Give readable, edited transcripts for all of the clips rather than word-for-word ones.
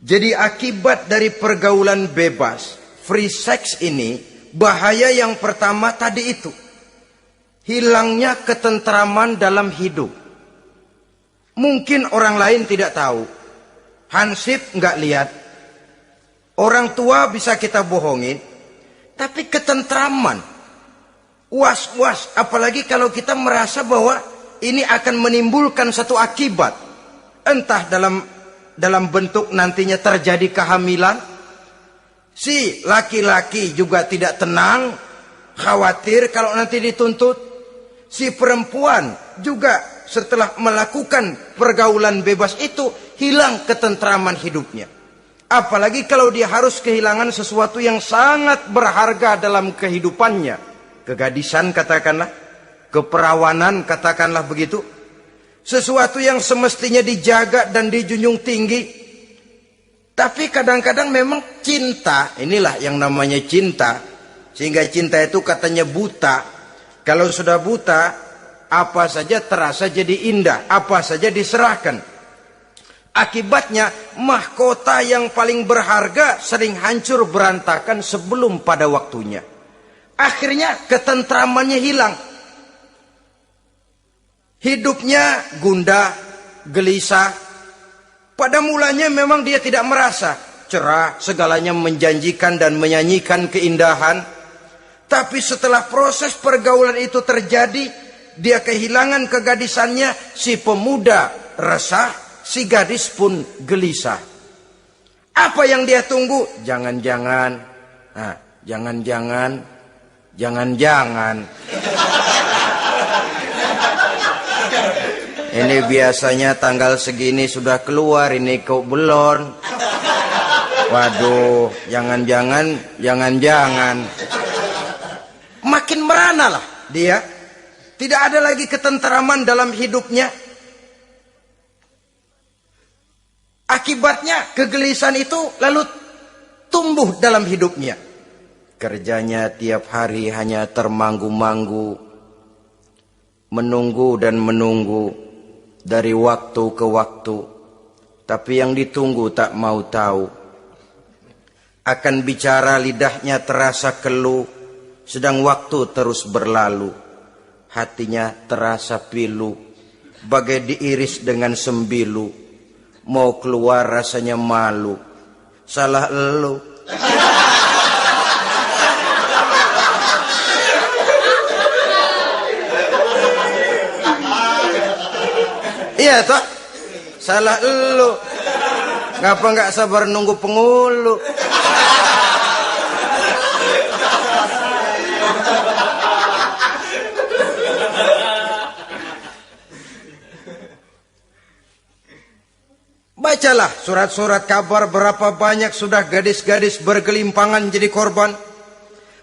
Jadi akibat dari pergaulan bebas, free sex ini, bahaya yang pertama tadi itu. Hilangnya ketentraman dalam hidup. Mungkin orang lain tidak tahu. Hansip nggak lihat. Orang tua bisa kita bohongin. Tapi ketentraman. Was-was. Apalagi kalau kita merasa bahwa ini akan menimbulkan satu akibat. Entah dalam bentuk nantinya terjadi kehamilan. Si laki-laki juga tidak tenang. Khawatir kalau nanti dituntut. Si perempuan juga setelah melakukan pergaulan bebas itu hilang ketentraman hidupnya. Apalagi kalau dia harus kehilangan sesuatu yang sangat berharga dalam kehidupannya. Kegadisan katakanlah, keperawanan katakanlah begitu. Sesuatu yang semestinya dijaga dan dijunjung tinggi. Tapi kadang-kadang memang cinta, inilah yang namanya cinta. Sehingga cinta itu katanya buta. Kalau sudah buta, apa saja terasa jadi indah, apa saja diserahkan. Akibatnya, mahkota yang paling berharga sering hancur berantakan sebelum pada waktunya. Akhirnya ketentramannya hilang. Hidupnya gundah, gelisah. Pada mulanya memang dia tidak merasa cerah, segalanya menjanjikan dan menyanyikan keindahan. Tapi setelah proses pergaulan itu terjadi, dia kehilangan kegadisannya, si pemuda resah, si gadis pun gelisah. Apa yang dia tunggu? Jangan-jangan. Nah, jangan-jangan. Ini biasanya tanggal segini sudah keluar, ini kok belum. Waduh, jangan-jangan. Makin merana lah dia. Tidak ada lagi ketentraman dalam hidupnya. Akibatnya kegelisahan itu lalu tumbuh dalam hidupnya. Kerjanya tiap hari hanya termanggu-manggu. Menunggu dan menunggu. Dari waktu ke waktu. Tapi yang ditunggu tak mau tahu. Akan bicara lidahnya terasa keluh. Sedang waktu terus berlalu. Hatinya terasa pilu. Bagai diiris dengan sembilu. Mau keluar rasanya malu. Salah elu. Iya toh? Salah elu. Ngapa nggak sabar nunggu pengulu? Bacalah surat-surat kabar berapa banyak sudah gadis-gadis bergelimpangan jadi korban.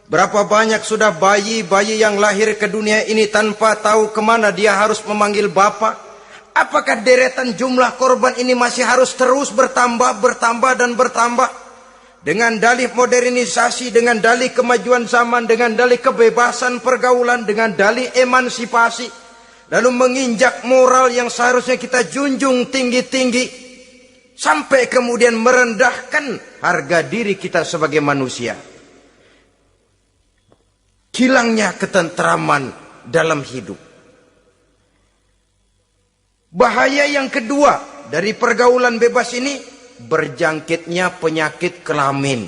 Berapa banyak sudah bayi-bayi yang lahir ke dunia ini tanpa tahu kemana dia harus memanggil bapak. Apakah deretan jumlah korban ini masih harus terus bertambah dan bertambah? Dengan dalih modernisasi, dengan dalih kemajuan zaman, dengan dalih kebebasan pergaulan, dengan dalih emansipasi. Lalu menginjak moral yang seharusnya kita junjung tinggi-tinggi. Sampai kemudian merendahkan harga diri kita sebagai manusia. Hilangnya ketentraman dalam hidup. Bahaya yang kedua dari pergaulan bebas ini, berjangkitnya penyakit kelamin.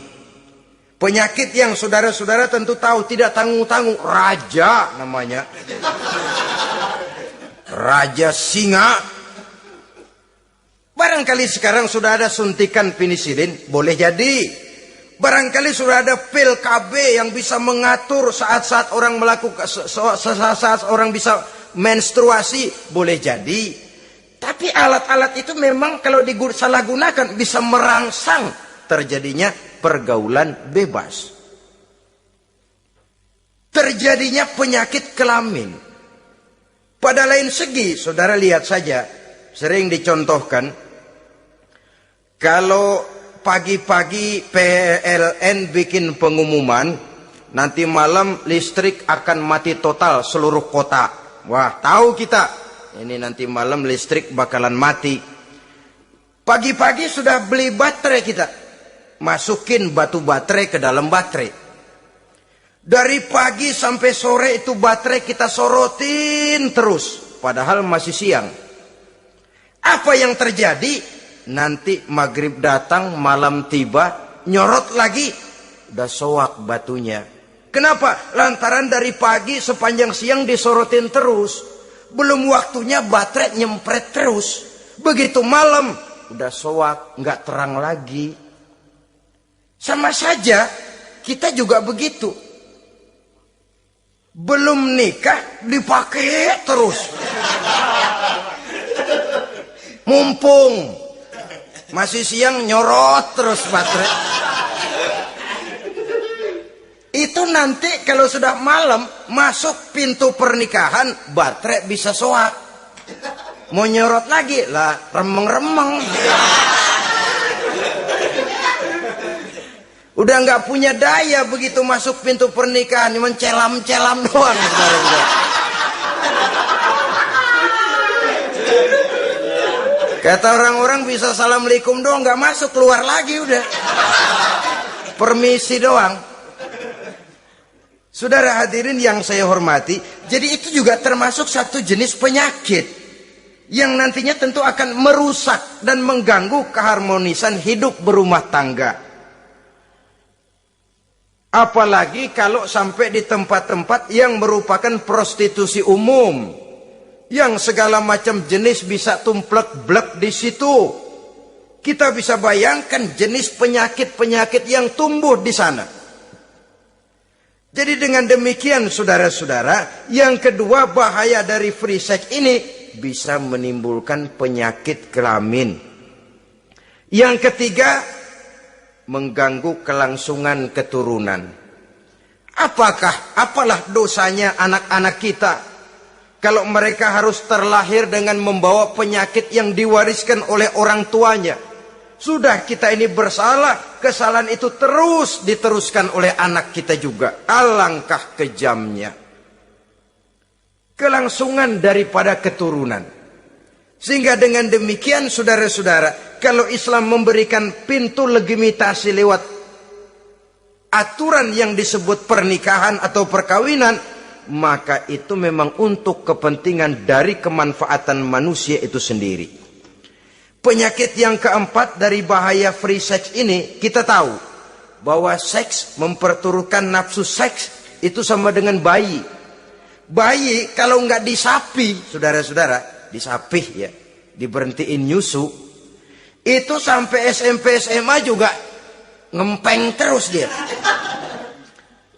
Penyakit yang saudara-saudara tentu tahu tidak tanggung-tanggung. Raja namanya. Raja singa. Barangkali sekarang sudah ada suntikan penisilin, boleh jadi. Barangkali sudah ada pil KB yang bisa mengatur saat-saat orang melakukan, saat orang bisa menstruasi, boleh jadi. Tapi alat-alat itu memang kalau disalahgunakan bisa merangsang terjadinya pergaulan bebas. Terjadinya penyakit kelamin. Pada lain segi, saudara lihat saja, sering dicontohkan. Kalau pagi-pagi PLN bikin pengumuman, nanti malam listrik akan mati total seluruh kota. Wah, tahu kita, ini nanti malam listrik bakalan mati. Pagi-pagi sudah beli baterai kita. Masukin batu baterai ke dalam baterai. Dari pagi sampai sore itu baterai kita sorotin terus. Padahal masih siang. Apa yang terjadi? Nanti maghrib datang, malam tiba, nyorot lagi. Udah soak batunya. Kenapa? Lantaran dari pagi sepanjang siang disorotin terus. Belum waktunya baterai nyempret terus. Begitu malam, udah soak, nggak terang lagi. Sama saja, kita juga begitu. Belum nikah, dipakai terus. Mumpung masih siang, nyorot terus baterai. Itu nanti kalau sudah malam, masuk pintu pernikahan, baterai bisa soak. Mau nyorot lagi lah, remeng-remeng. Udah nggak punya daya begitu masuk pintu pernikahan, cuma celam-celam doang. Kata orang-orang bisa assalamualaikum doang, nggak masuk, keluar lagi udah. Permisi doang. Saudara hadirin yang saya hormati, jadi itu juga termasuk satu jenis penyakit yang nantinya tentu akan merusak dan mengganggu keharmonisan hidup berumah tangga. Apalagi kalau sampai di tempat-tempat yang merupakan prostitusi umum, yang segala macam jenis bisa tumplek-blek di situ. Kita bisa bayangkan jenis penyakit-penyakit yang tumbuh di sana. Jadi dengan demikian saudara-saudara, yang kedua bahaya dari free sex ini bisa menimbulkan penyakit kelamin. Yang ketiga, mengganggu kelangsungan keturunan. Apalah dosanya anak-anak kita kalau mereka harus terlahir dengan membawa penyakit yang diwariskan oleh orang tuanya? Sudah kita ini bersalah, kesalahan itu terus diteruskan oleh anak kita juga. Alangkah kejamnya kelangsungan daripada keturunan. Sehingga dengan demikian saudara-saudara, kalau Islam memberikan pintu legitimasi lewat aturan yang disebut pernikahan atau perkawinan, maka itu memang untuk kepentingan dari kemanfaatan manusia itu sendiri. Penyakit yang keempat dari bahaya free sex ini, kita tahu bahwa seks memperturutkan nafsu seks itu sama dengan bayi. Bayi kalau nggak disapi, saudara-saudara, disapih ya, diberhentiin nyusu, itu sampai SMP SMA juga ngempeng terus dia.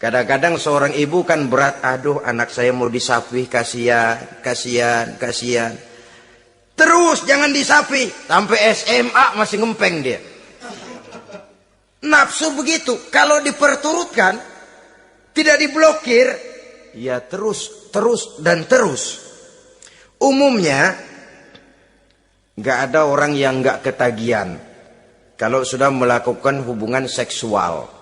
Kadang-kadang seorang ibu kan berat, aduh anak saya mau disapih, kasihan. Terus jangan disapih, sampai SMA masih ngempeng dia. Nafsu begitu, kalau diperturutkan, tidak diblokir, ya terus dan terus. Umumnya nggak ada orang yang nggak ketagihan kalau sudah melakukan hubungan seksual.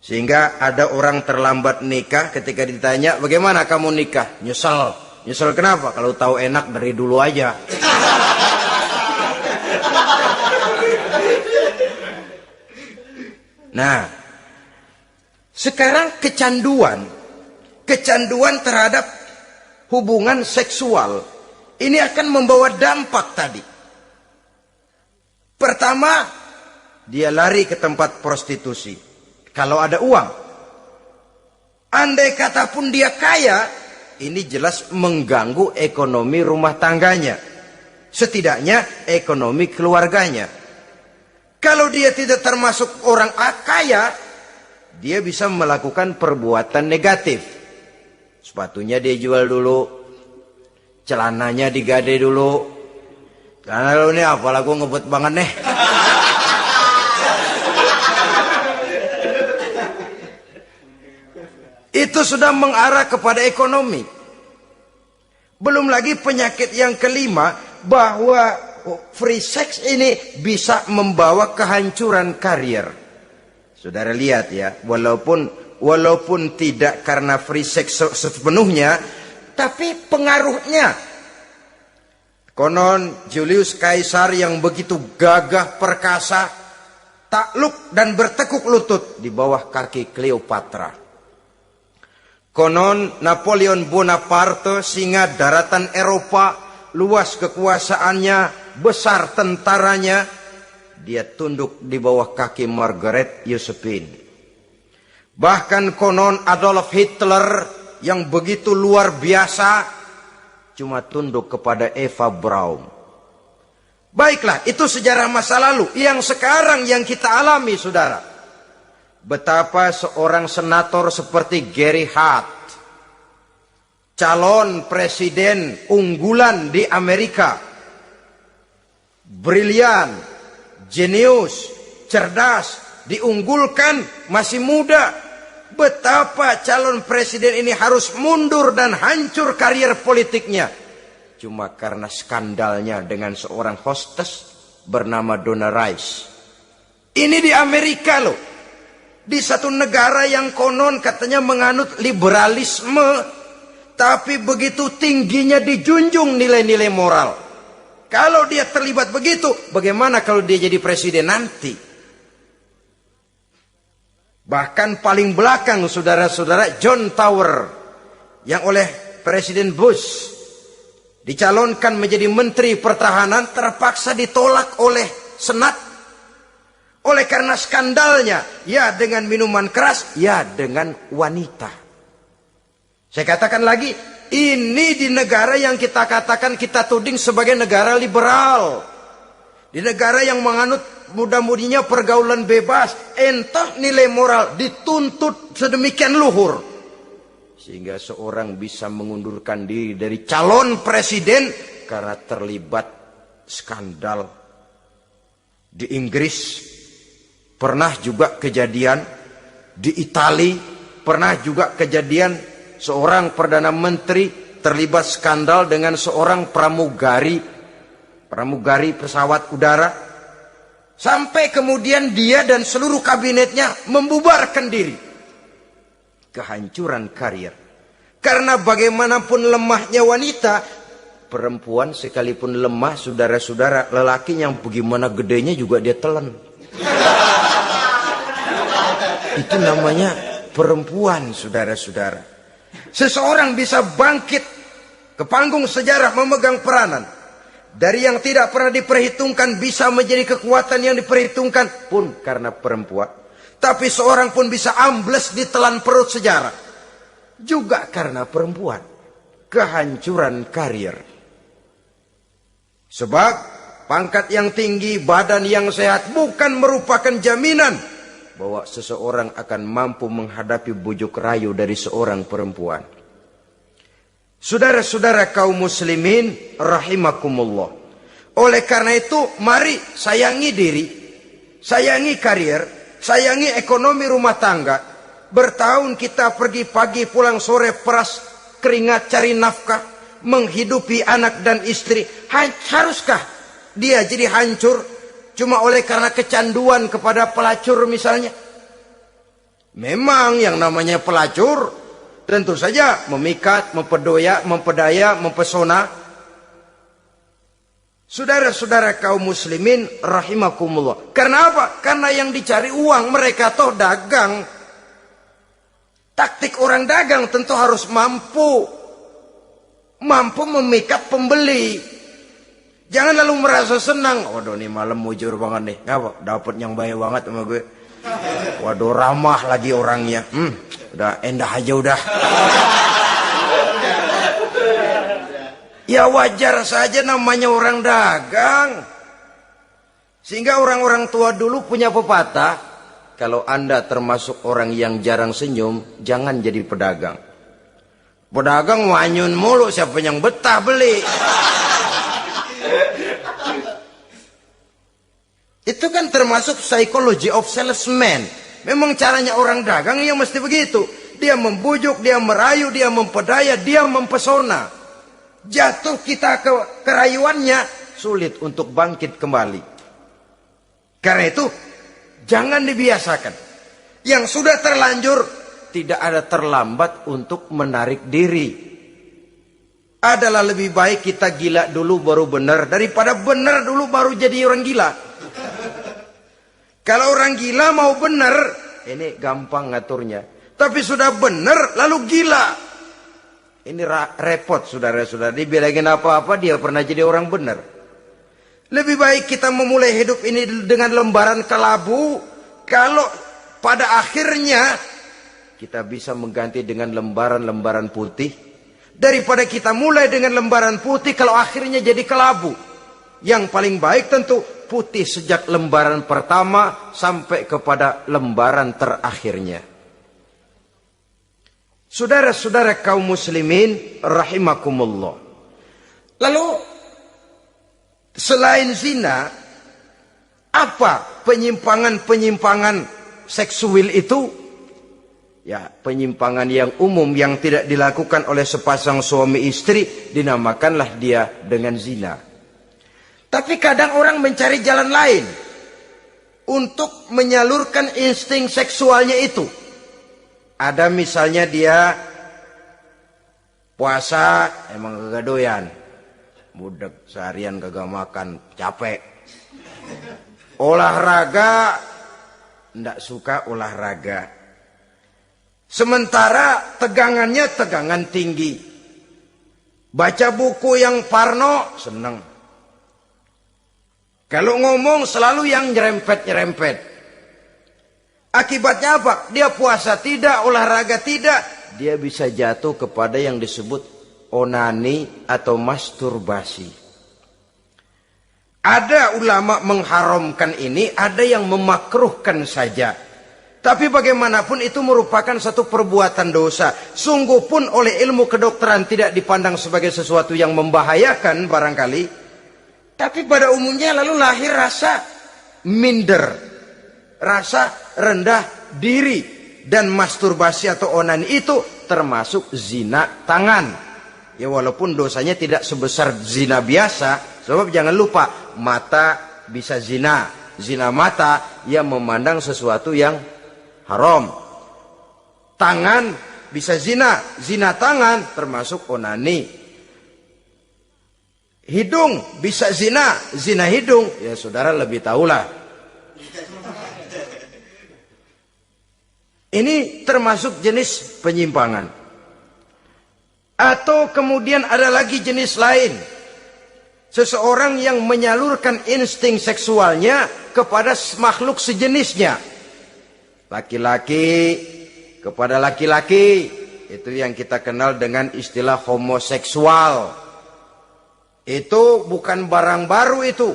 Sehingga ada orang terlambat nikah, ketika ditanya bagaimana kamu nikah, nyesel kenapa? Kalau tahu enak dari dulu aja. Nah, sekarang kecanduan terhadap hubungan seksual ini akan membawa dampak tadi. Pertama, dia lari ke tempat prostitusi kalau ada uang. Andai kata pun dia kaya, ini jelas mengganggu ekonomi rumah tangganya, setidaknya ekonomi keluarganya. Kalau dia tidak termasuk orang kaya, dia bisa melakukan perbuatan negatif. Sepatunya dia jual dulu, celananya digade dulu. Karena lu ini apalah gue ngebut banget nih. Itu sudah mengarah kepada ekonomi. Belum lagi penyakit yang kelima, bahwa free sex ini bisa membawa kehancuran karier. Saudara lihat ya, walaupun tidak karena free sex sepenuhnya, tapi pengaruhnya. Konon Julius Caesar yang begitu gagah perkasa takluk dan bertekuk lutut di bawah kaki Cleopatra. Konon Napoleon Bonaparte, singa daratan Eropa, luas kekuasaannya, besar tentaranya, dia tunduk di bawah kaki Margaret Josephine. Bahkan konon Adolf Hitler yang begitu luar biasa cuma tunduk kepada Eva Braun. Baiklah, itu sejarah masa lalu. Yang sekarang yang kita alami, saudara. Betapa seorang senator seperti Gary Hart, calon presiden unggulan di Amerika, brilian, jenius, cerdas, diunggulkan, masih muda. Betapa calon presiden ini harus mundur dan hancur karier politiknya cuma karena skandalnya dengan seorang hostess bernama Donna Rice. Ini di Amerika loh, di satu negara yang konon katanya menganut liberalisme, tapi begitu tingginya dijunjung nilai-nilai moral. Kalau dia terlibat begitu, bagaimana kalau dia jadi presiden nanti? Bahkan paling belakang, saudara-saudara, John Tower yang oleh Presiden Bush dicalonkan menjadi Menteri Pertahanan terpaksa ditolak oleh Senat. Oleh karena skandalnya, ya dengan minuman keras, ya dengan wanita. Saya katakan lagi, ini di negara yang kita katakan, kita tuding sebagai negara liberal. Di negara yang menganut mudah-mudinya pergaulan bebas, entah nilai moral dituntut sedemikian luhur sehingga seorang bisa mengundurkan diri dari calon presiden karena terlibat skandal. Di Inggris pernah juga kejadian, di Italia pernah juga kejadian seorang perdana menteri terlibat skandal dengan seorang pramugari pesawat udara. Sampai kemudian dia dan seluruh kabinetnya membubarkan diri. Kehancuran karier. Karena bagaimanapun lemahnya wanita, perempuan sekalipun lemah, saudara-saudara, lelaki yang bagaimana gedenya juga dia telan. Itu namanya perempuan, saudara-saudara. Seseorang bisa bangkit ke panggung sejarah memegang peranan. Dari yang tidak pernah diperhitungkan bisa menjadi kekuatan yang diperhitungkan pun karena perempuan. Tapi seorang pun bisa ambles ditelan perut sejarah juga karena perempuan. Kehancuran karier. Sebab pangkat yang tinggi, badan yang sehat bukan merupakan jaminan bahwa seseorang akan mampu menghadapi bujuk rayu dari seorang perempuan. Saudara-saudara kaum muslimin rahimakumullah. Oleh karena itu, mari sayangi diri, sayangi karier, sayangi ekonomi rumah tangga. Bertahun kita pergi pagi pulang sore peras keringat cari nafkah, menghidupi anak dan istri. Haruskah dia jadi hancur cuma oleh karena kecanduan kepada pelacur misalnya? Memang yang namanya pelacur tentu saja memikat, mempedaya, mempesona. Saudara-saudara kaum muslimin rahimakumullah. Karena apa? Karena yang dicari uang, mereka toh dagang. Taktik orang dagang tentu harus mampu memikat pembeli. Jangan lalu merasa senang. Waduh, nih malam mujur banget nih. Ngapa? Dapat yang baik banget sama gue. Waduh, ramah lagi orangnya. Udah endah aja udah. Ya wajar saja namanya orang dagang. Sehingga orang-orang tua dulu punya pepatah, kalau Anda termasuk orang yang jarang senyum, jangan jadi pedagang. Pedagang wanyun mulu, siapa yang betah beli? Itu kan termasuk psychology of salesman. Memang caranya orang dagang yang mesti begitu. Dia membujuk, dia merayu, dia mempedaya, dia mempesona. Jatuh kita ke kerayuannya, sulit untuk bangkit kembali. Karena itu, jangan dibiasakan. Yang sudah terlanjur, tidak ada terlambat untuk menarik diri. Adalah lebih baik kita gila dulu baru benar daripada benar dulu baru jadi orang gila. Kalau orang gila mau benar, ini gampang ngaturnya. Tapi sudah benar lalu gila. Ini repot saudara-saudara. Dibilangin apa-apa dia pernah jadi orang benar. Lebih baik kita memulai hidup ini dengan lembaran kelabu. Kalau pada akhirnya kita bisa mengganti dengan lembaran-lembaran putih. Daripada kita mulai dengan lembaran putih kalau akhirnya jadi kelabu. Yang paling baik tentu putih sejak lembaran pertama sampai kepada lembaran terakhirnya. Saudara-saudara kaum muslimin rahimakumullah. Lalu selain zina, apa penyimpangan-penyimpangan seksual itu? Ya, penyimpangan yang umum yang tidak dilakukan oleh sepasang suami istri dinamakanlah dia dengan zina. Tapi kadang orang mencari jalan lain untuk menyalurkan insting seksualnya itu. Ada misalnya dia puasa emang kagak doyan. Budek seharian kagak makan, capek. Olahraga ndak suka olahraga. Sementara tegangannya tegangan tinggi. Baca buku yang parno seneng. Kalau ngomong selalu yang nyerempet-nyerempet. Akibatnya apa? Dia puasa tidak, olahraga tidak. Dia bisa jatuh kepada yang disebut onani atau masturbasi. Ada ulama mengharamkan ini, ada yang memakruhkan saja. Tapi bagaimanapun itu merupakan satu perbuatan dosa. Sungguh pun oleh ilmu kedokteran tidak dipandang sebagai sesuatu yang membahayakan barangkali. Tapi pada umumnya lalu lahir rasa minder, rasa rendah diri, dan masturbasi atau onani itu termasuk zina tangan. Ya walaupun dosanya tidak sebesar zina biasa, sebab jangan lupa mata bisa zina, zina mata yang memandang sesuatu yang haram. Tangan bisa zina, zina tangan termasuk onani. Hidung bisa zina, zina hidung. Ya saudara lebih tahulah. Ini termasuk jenis penyimpangan. Atau kemudian ada lagi jenis lain. Seseorang yang menyalurkan insting seksualnya kepada makhluk sejenisnya. Laki-laki kepada laki-laki. Itu yang kita kenal dengan istilah homoseksual. Itu bukan barang baru itu.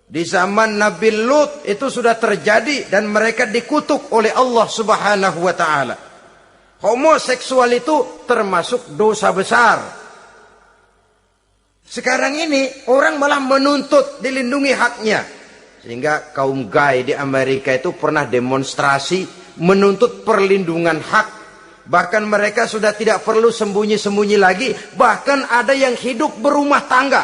Di zaman Nabi Lut itu sudah terjadi dan mereka dikutuk oleh Allah Subhanahu wa taala. Homoseksual itu termasuk dosa besar. Sekarang ini orang malah menuntut dilindungi haknya. Sehingga kaum gay di Amerika itu pernah demonstrasi menuntut perlindungan hak. Bahkan mereka sudah tidak perlu sembunyi-sembunyi lagi. Bahkan ada yang hidup berumah tangga.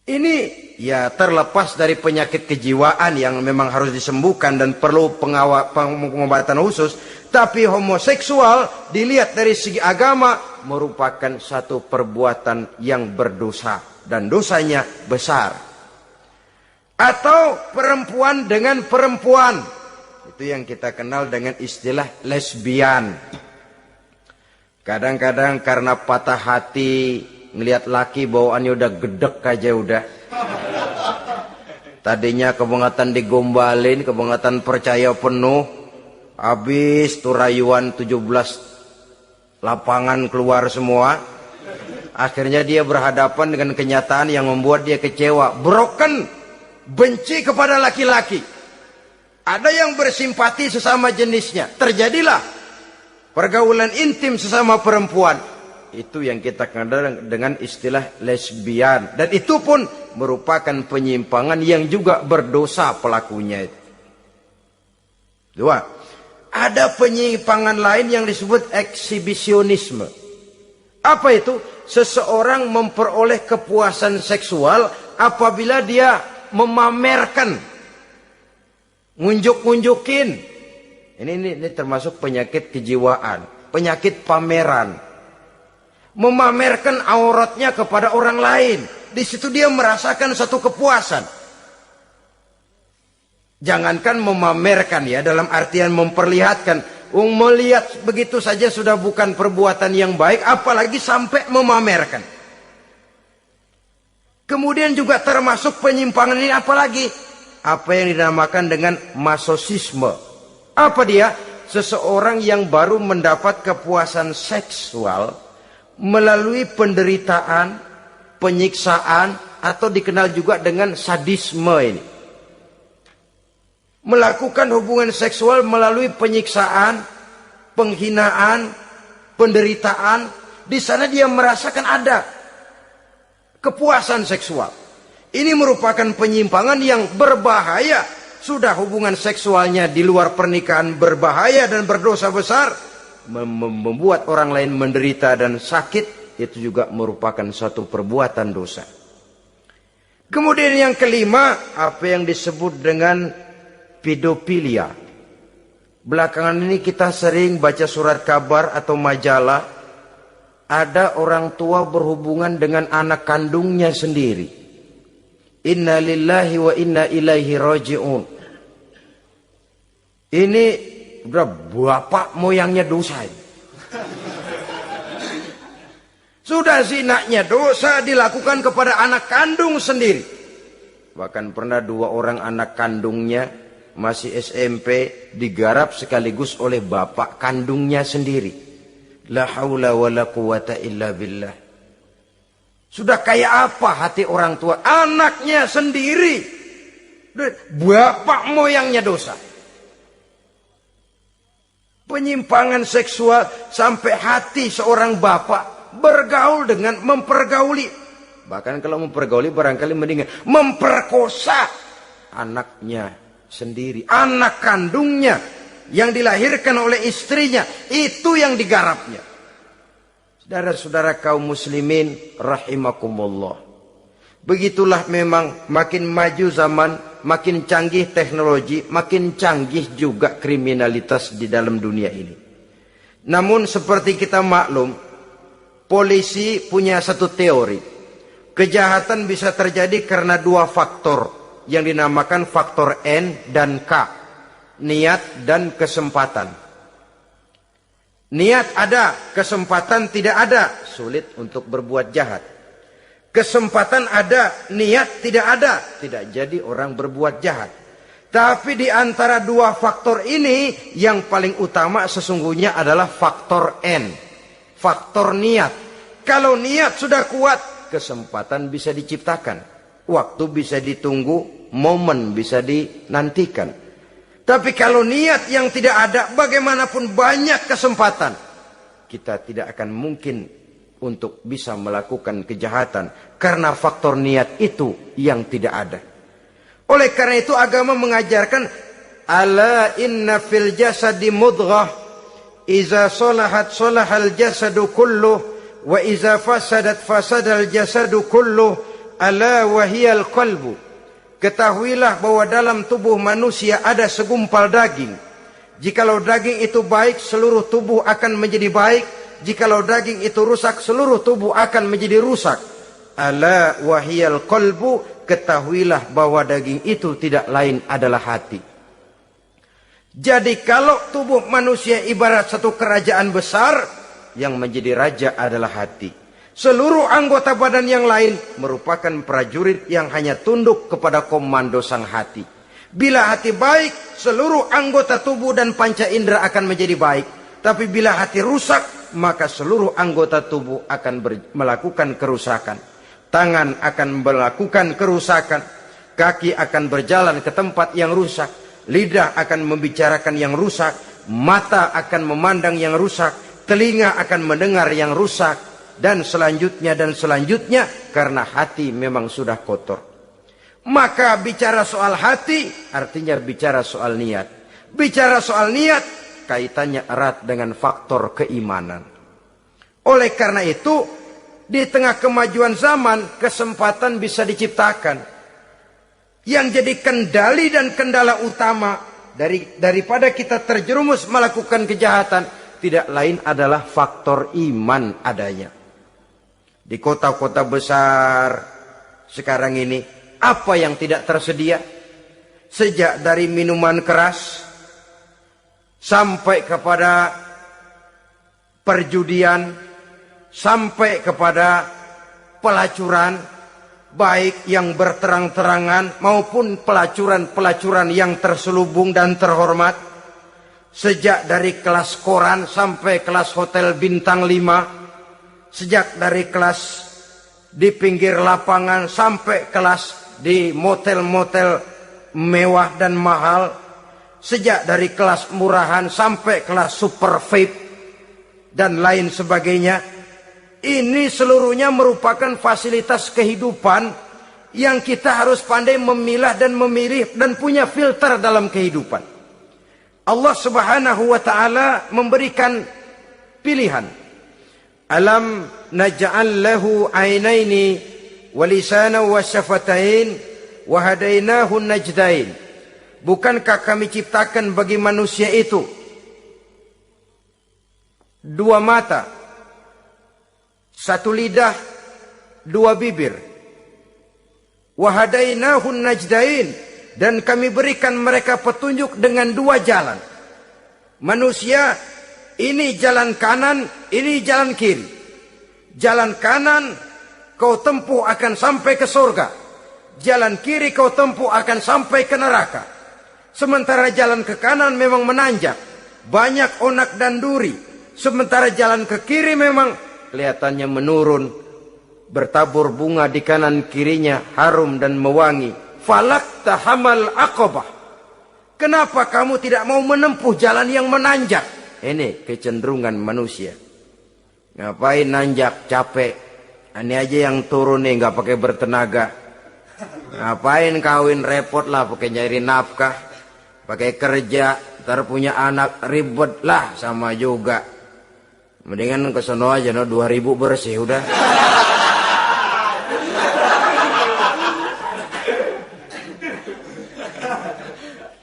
Ini ya terlepas dari penyakit kejiwaan yang memang harus disembuhkan dan perlu pengobatan khusus. Tapi homoseksual dilihat dari segi agama merupakan satu perbuatan yang berdosa. Dan dosanya besar. Atau perempuan dengan perempuan. Itu yang kita kenal dengan istilah lesbian. Kadang-kadang karena patah hati ngelihat laki bawaannya udah gedek aja udah. Tadinya kebangatan digombalin, kebangatan percaya penuh. Habis tuh rayuan 17 lapangan keluar semua. Akhirnya dia berhadapan dengan kenyataan yang membuat dia kecewa. Broken, benci kepada laki-laki. Ada yang bersimpati sesama jenisnya. Terjadilah pergaulan intim sesama perempuan. Itu yang kita kenal dengan istilah lesbian. Dan itu pun merupakan penyimpangan yang juga berdosa pelakunya. Dua. Ada penyimpangan lain yang disebut eksibisionisme. Apa itu? Seseorang memperoleh kepuasan seksual apabila dia memamerkan, ngunjuk-ngunjukin. Ini termasuk penyakit kejiwaan. penyakit pameran. Memamerkan auratnya kepada orang lain. Di situ dia merasakan satu kepuasan. Jangankan memamerkan ya, dalam artian memperlihatkan. Melihat begitu saja sudah bukan perbuatan yang baik, apalagi sampai memamerkan. Kemudian juga termasuk penyimpangan ini apalagi? Apa yang dinamakan dengan masochisme. Apa dia? Seseorang yang baru mendapat kepuasan seksual melalui penderitaan, penyiksaan, atau dikenal juga dengan sadisme ini. Melakukan hubungan seksual melalui penyiksaan, penghinaan, penderitaan. Di sana dia merasakan ada kepuasan seksual. Ini merupakan penyimpangan yang berbahaya. Sudah hubungan seksualnya di luar pernikahan berbahaya dan berdosa besar. Membuat orang lain menderita dan sakit, itu juga merupakan suatu perbuatan dosa. Kemudian yang kelima, apa yang disebut dengan pedofilia. Belakangan ini kita sering baca surat kabar atau majalah, ada orang tua berhubungan dengan anak kandungnya sendiri. Inna lillahi wa inna ilaihi raji'un. Ini udah bapak moyangnya dosa. Sudah zinanya dosa dilakukan kepada anak kandung sendiri. Bahkan pernah 2 orang anak kandungnya masih SMP digarap sekaligus oleh bapak kandungnya sendiri. La haula wa la quwata illa billah. Sudah kayak apa hati orang tua? Anaknya sendiri. Bapak moyangnya dosa. Penyimpangan seksual sampai hati seorang bapak bergaul dengan mempergauli. Bahkan kalau mempergauli barangkali mendingan memperkosa anaknya sendiri. Anak kandungnya yang dilahirkan oleh istrinya, itu yang digarapnya. Saudara-saudara kaum muslimin rahimakumullah. Begitulah memang makin maju zaman, makin canggih teknologi, makin canggih juga kriminalitas di dalam dunia ini. Namun seperti kita maklum, polisi punya satu teori. Kejahatan bisa terjadi karena 2 faktor yang dinamakan faktor N dan K. Niat dan kesempatan. Niat ada, kesempatan tidak ada, sulit untuk berbuat jahat. Kesempatan ada, niat tidak ada, tidak jadi orang berbuat jahat. Tapi di antara 2 faktor ini, yang paling utama sesungguhnya adalah faktor N. Faktor niat. Kalau niat sudah kuat, kesempatan bisa diciptakan. Waktu bisa ditunggu, momen bisa dinantikan. Tapi kalau niat yang tidak ada, bagaimanapun banyak kesempatan, kita tidak akan mungkin untuk bisa melakukan kejahatan. Karena faktor niat itu yang tidak ada. Oleh karena itu agama mengajarkan, ala inna fil jasadi mudghah, iza solahat solahal jasadu kulluh, wa iza fasadat fasadal jasadu kulluh, ala wahiyal qalbu. Ketahuilah bahwa dalam tubuh manusia ada segumpal daging. Jikalau daging itu baik, seluruh tubuh akan menjadi baik. Jikalau daging itu rusak, seluruh tubuh akan menjadi rusak. Ala wahiyal qalbu, ketahuilah bahwa daging itu tidak lain adalah hati. Jadi kalau tubuh manusia ibarat satu kerajaan besar, yang menjadi raja adalah hati. Seluruh anggota badan yang lain merupakan prajurit yang hanya tunduk kepada komando sang hati. Bila hati baik, seluruh anggota tubuh dan panca indera akan menjadi baik. Tapi bila hati rusak, maka seluruh anggota tubuh akan melakukan kerusakan. Tangan akan melakukan kerusakan. Kaki akan berjalan ke tempat yang rusak. Lidah akan membicarakan yang rusak. Mata akan memandang yang rusak. Telinga akan mendengar yang rusak. Dan selanjutnya karena hati memang sudah kotor. Maka bicara soal hati artinya bicara soal niat. Bicara soal niat kaitannya erat dengan faktor keimanan. Oleh karena itu di tengah kemajuan zaman kesempatan bisa diciptakan. Yang jadi kendali dan kendala utama daripada kita terjerumus melakukan kejahatan, tidak lain adalah faktor iman adanya. Di kota-kota besar sekarang ini, apa yang tidak tersedia? Sejak dari minuman keras sampai kepada perjudian, sampai kepada pelacuran, baik yang berterang-terangan maupun pelacuran-pelacuran yang terselubung dan terhormat. Sejak dari kelas koran sampai kelas hotel bintang 5, sejak dari kelas di pinggir lapangan sampai kelas di motel-motel mewah dan mahal, sejak dari kelas murahan sampai kelas super VIP dan lain sebagainya. Ini seluruhnya merupakan fasilitas kehidupan yang kita harus pandai memilah dan memilih dan punya filter dalam kehidupan. Allah Subhanahu wa taala memberikan pilihan. Alam naj'al lahu 'ainaini wa lisanan wa syafatain wa hadainahu najdain. Bukankah kami ciptakan bagi manusia itu dua mata, satu lidah, dua bibir. Wa hadainahu najdain, dan kami berikan mereka petunjuk dengan dua jalan. Manusia ini jalan kanan, ini jalan kiri. Jalan kanan kau tempuh akan sampai ke surga. Jalan kiri kau tempuh akan sampai ke neraka. Sementara jalan ke kanan memang menanjak, banyak onak dan duri. Sementara jalan ke kiri memang kelihatannya menurun, bertabur bunga di kanan kirinya, harum dan mewangi. Falak tahamal aqabah. Kenapa kamu tidak mau menempuh jalan yang menanjak? Ini kecenderungan manusia. Ngapain nanjak, capek. Ini aja yang turun nih nggak pakai bertenaga. Ngapain kawin, repot lah pakai nyari nafkah, pakai kerja, ntar punya anak ribet lah, sama juga. Mendingan kesono aja, no 2000 bersih udah.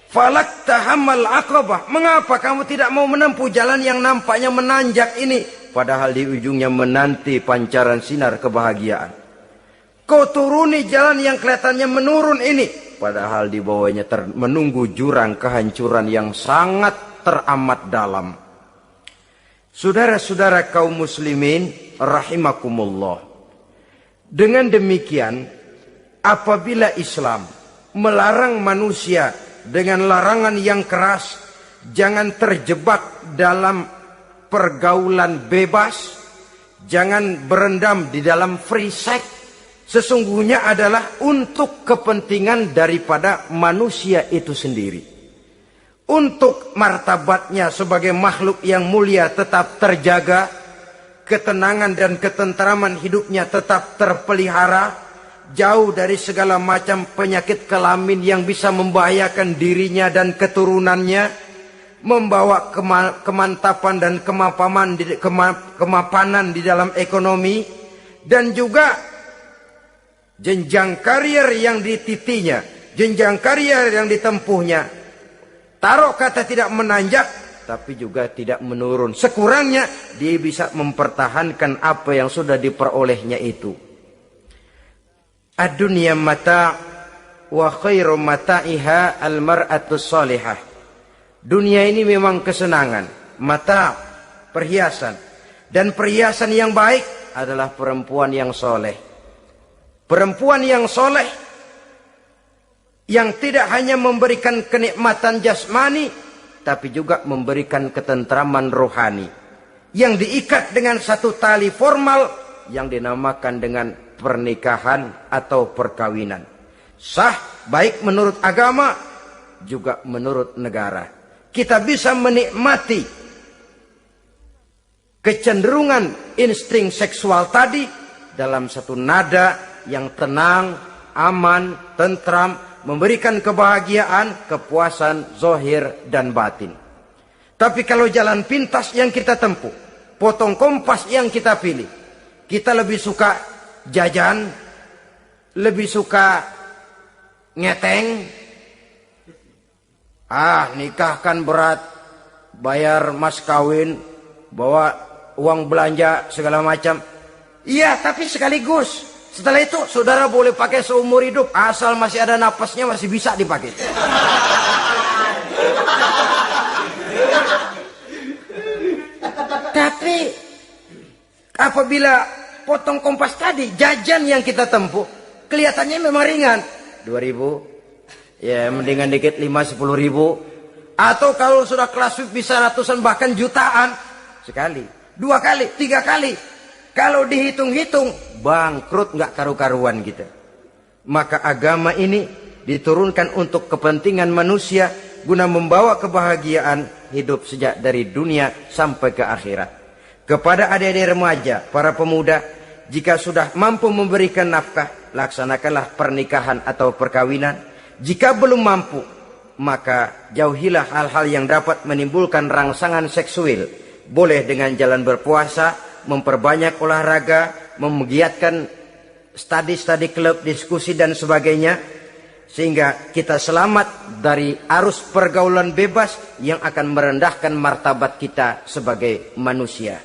Falak tahamal aqabah. Mengapa kamu tidak mau menempuh jalan yang nampaknya menanjak ini, padahal di ujungnya menanti pancaran sinar kebahagiaan? Kau turuni jalan yang kelihatannya menurun ini, padahal di bawahnya menunggu jurang kehancuran yang sangat teramat dalam. Saudara-saudara kaum muslimin rahimakumullah. Dengan demikian, apabila Islam melarang manusia dengan larangan yang keras, jangan terjebak dalam pergaulan bebas, jangan berendam di dalam free sex, sesungguhnya adalah untuk kepentingan daripada manusia itu sendiri. Untuk martabatnya sebagai makhluk yang mulia tetap terjaga, ketenangan dan ketentraman hidupnya tetap terpelihara, jauh dari segala macam penyakit kelamin yang bisa membahayakan dirinya dan keturunannya, membawa kemantapan dan kemapanan di dalam ekonomi, dan juga jenjang karier yang dititinya, jenjang karier yang ditempuhnya. Taruh kata tidak menanjak, tapi juga tidak menurun. Sekurangnya dia bisa mempertahankan apa yang sudah diperolehnya itu. Ad-dunya mata' wa khairu mata'iha al-mar'atus salihah. Dunia ini memang kesenangan, mata', perhiasan. Dan perhiasan yang baik adalah perempuan yang soleh. Perempuan yang soleh yang tidak hanya memberikan kenikmatan jasmani, tapi juga memberikan ketentraman rohani, yang diikat dengan satu tali formal yang dinamakan dengan pernikahan atau perkawinan. Sah baik menurut agama juga menurut negara. Kita bisa menikmati kecenderungan insting seksual tadi dalam satu nada yang tenang, aman, tentram, memberikan kebahagiaan, kepuasan zahir dan batin. Tapi kalau jalan pintas yang kita tempuh, potong kompas yang kita pilih, kita lebih suka jajan, lebih suka ngeteng. Nikah kan berat, bayar mas kawin bawa uang belanja segala macam. Iya, tapi sekaligus setelah itu saudara boleh pakai seumur hidup, asal masih ada napasnya masih bisa dipakai. Tapi apabila potong Kompas tadi, jajan yang kita tempuh kelihatannya memang ringan, 2.000, ya mendingan dikit 5-10 ribu. Atau kalau sudah kelas VIP bisa ratusan bahkan jutaan, sekali, 2 kali, 3 kali. Kalau dihitung-hitung bangkrut nggak karu-karuan kita. Maka agama ini diturunkan untuk kepentingan manusia guna membawa kebahagiaan hidup sejak dari dunia sampai ke akhirat. Kepada adik-adik remaja, para pemuda, jika sudah mampu memberikan nafkah, laksanakanlah pernikahan atau perkawinan. Jika belum mampu, maka jauhilah hal-hal yang dapat menimbulkan rangsangan seksual. Boleh dengan jalan berpuasa, memperbanyak olahraga, menggiatkan studi-studi klub, diskusi dan sebagainya, sehingga kita selamat dari arus pergaulan bebas yang akan merendahkan martabat kita sebagai manusia.